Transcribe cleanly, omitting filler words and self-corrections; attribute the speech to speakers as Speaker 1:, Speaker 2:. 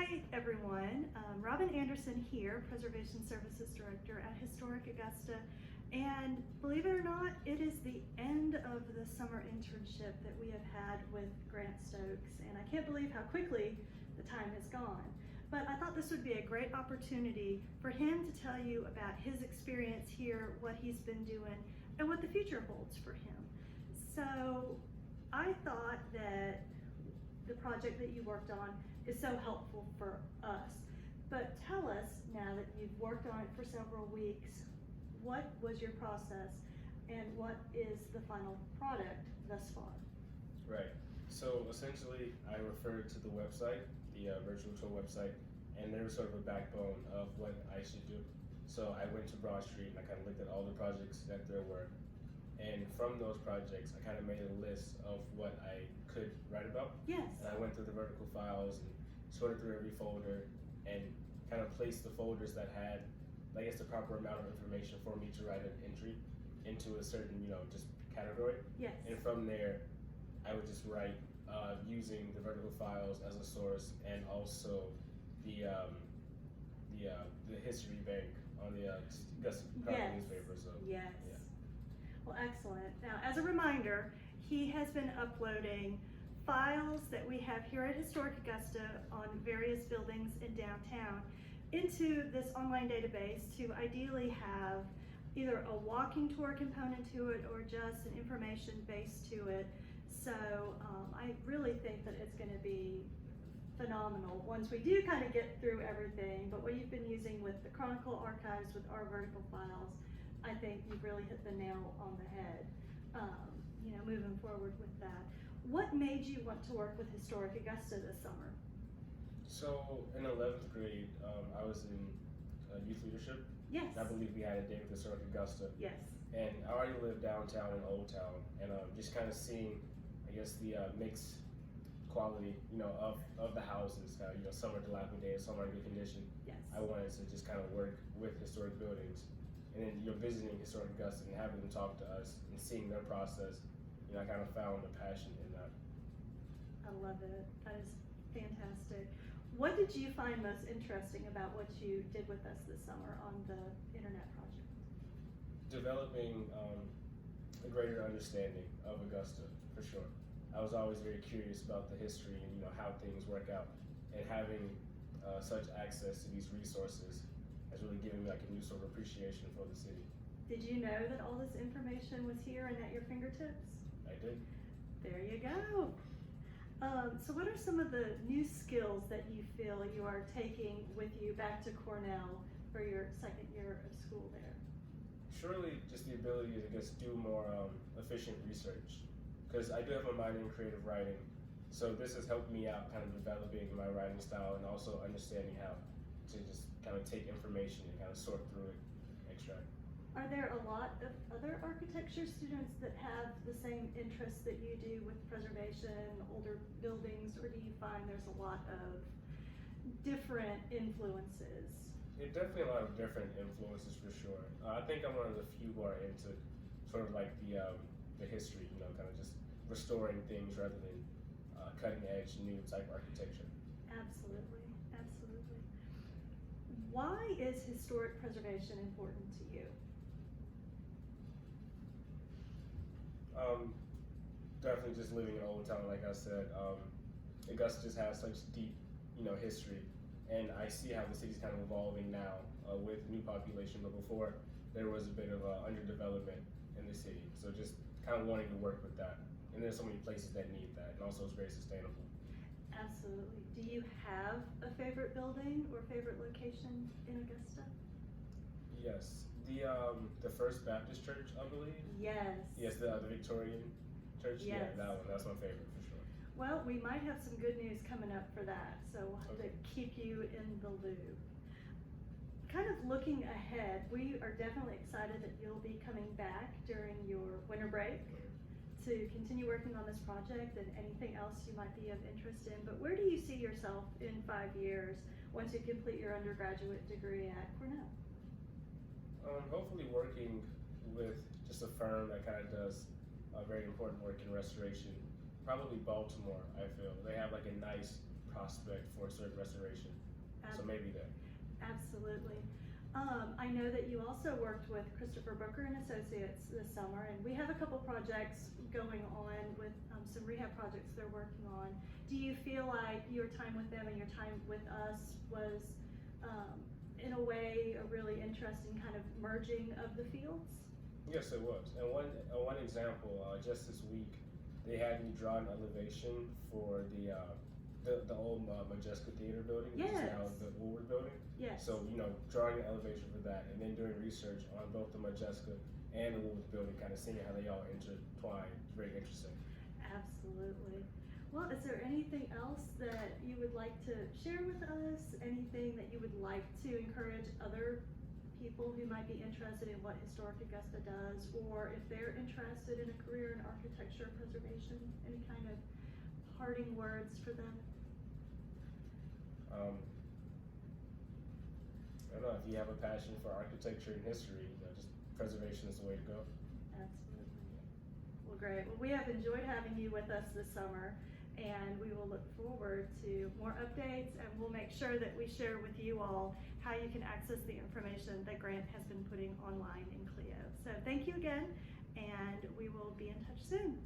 Speaker 1: Hi everyone, Robin Anderson here, Preservation Services Director at Historic Augusta, and believe it or not, it is the end of the summer internship that we have had with Grant Stokes, and I can't believe how quickly the time has gone. But I thought this would be a great opportunity for him to tell you about his experience here, what he's been doing, and what the future holds for him. So I thought that the project that you worked on is so helpful for us. But tell us, now that you've worked on it for several weeks, what was your process and what is the final product thus far?
Speaker 2: Right. So essentially, I referred to the website, the virtual tour website, and there was sort of a backbone of what I should do. So I went to Broad Street and I kind of looked at all the projects that there were. And from those projects, I kind of made a list of what I could write about.
Speaker 1: Yes.
Speaker 2: And I went through the vertical files and sorted through every folder and kind of placed the folders that had, I guess, the proper amount of information for me to write an entry into a certain, just category.
Speaker 1: Yes.
Speaker 2: And from there, I would just write using the vertical files as a source, and also the history bank on the Augusta newspaper. So
Speaker 1: yes.
Speaker 2: Yeah.
Speaker 1: Well, excellent. Now, as a reminder, he has been uploading files that we have here at Historic Augusta on various buildings in downtown into this online database to ideally have either a walking tour component to it or just an information base to it. So I really think that it's going to be phenomenal once we do kind of get through everything. But what you've been using with the Chronicle archives, with our vertical files, I think you've really hit the nail on the head, moving forward with that. What made you want to work with Historic Augusta this summer?
Speaker 2: So in 11th grade, I was in youth leadership.
Speaker 1: Yes.
Speaker 2: I believe we had a day with Historic Augusta.
Speaker 1: Yes.
Speaker 2: And I already lived downtown in Old Town, and just kind of seeing, I guess, the mixed quality, of the houses. Some are dilapidated, some are in good condition.
Speaker 1: Yes.
Speaker 2: I wanted to just kind of work with historic buildings, and then visiting Historic Augusta and having them talk to us and seeing their process. I kind of found a passion in that.
Speaker 1: I love it. That is fantastic. What did you find most interesting about what you did with us this summer on the internet project?
Speaker 2: Developing a greater understanding of Augusta, for sure. I was always very curious about the history and how things work out, and having such access to these resources has really given me like a new sort of appreciation for the city.
Speaker 1: Did you know that all this information was here and at your fingertips?
Speaker 2: I did.
Speaker 1: There you go. So what are some of the new skills that you feel you are taking with you back to Cornell for your second year of school there?
Speaker 2: Surely just the ability to just do more efficient research, because I do have a minor in creative writing, so this has helped me out kind of developing my writing style and also understanding how to just kind of take information and kind of sort through it, extract.
Speaker 1: Are there a lot of other architecture students that have the same interests that you do with preservation, older buildings, or do you find there's a lot of different influences?
Speaker 2: There's definitely a lot of different influences for sure. I think I'm one of the few who are into sort of like the history, kind of just restoring things rather than cutting edge new type architecture.
Speaker 1: Absolutely, absolutely. Why is historic preservation important to you?
Speaker 2: Definitely just living in Old Town, like I said. Augusta just has such deep, history, and I see how the city's kind of evolving now with new population, but before there was a bit of underdevelopment in the city. So just kind of wanting to work with that. And there's so many places that need that, and also it's very sustainable.
Speaker 1: Absolutely. Do you have a favorite building or favorite location in Augusta?
Speaker 2: Yes, the First Baptist Church, I believe.
Speaker 1: Yes.
Speaker 2: Yes, the Victorian Church.
Speaker 1: Yes.
Speaker 2: Yeah, that one. That's my favorite for sure.
Speaker 1: Well, we might have some good news coming up for that, so we'll have to keep you in the loop. Kind of looking ahead, we are definitely excited that you'll be coming back during your winter break to continue working on this project and anything else you might be of interest in. But where do you see yourself in 5 years once you complete your undergraduate degree at Cornell?
Speaker 2: Hopefully working with just a firm that kind of does very important work in restoration. Probably Baltimore, I feel. They have like a nice prospect for historic restoration. So maybe there.
Speaker 1: Absolutely. I know that you also worked with Christopher Booker and Associates this summer, and we have a couple projects going on with some rehab projects they're working on. Do you feel like your time with them and your time with us was, in a way, a really interesting kind of merging of the fields?
Speaker 2: Yes, it was. And one example, just this week, they had me draw an elevation for the old Majeska Theater building, which is now the Woolworth building.
Speaker 1: Yes.
Speaker 2: So, drawing an elevation for that, and then doing research on both the Majeska and the Woolworth building, kind of seeing how they all intertwine. It's very interesting.
Speaker 1: Absolutely. Well, is there anything else that you would like to share with us? Anything that you would like to encourage other people who might be interested in what Historic Augusta does, or if they're interested in a career in architecture preservation, any kind of parting words for them?
Speaker 2: I don't know, if you have a passion for architecture and history, just preservation is the way to go.
Speaker 1: Absolutely. Well, great. Well, we have enjoyed having you with us this summer, and we will look forward to more updates, and we'll make sure that we share with you all how you can access the information that Grant has been putting online in Clio. So thank you again, and we will be in touch soon.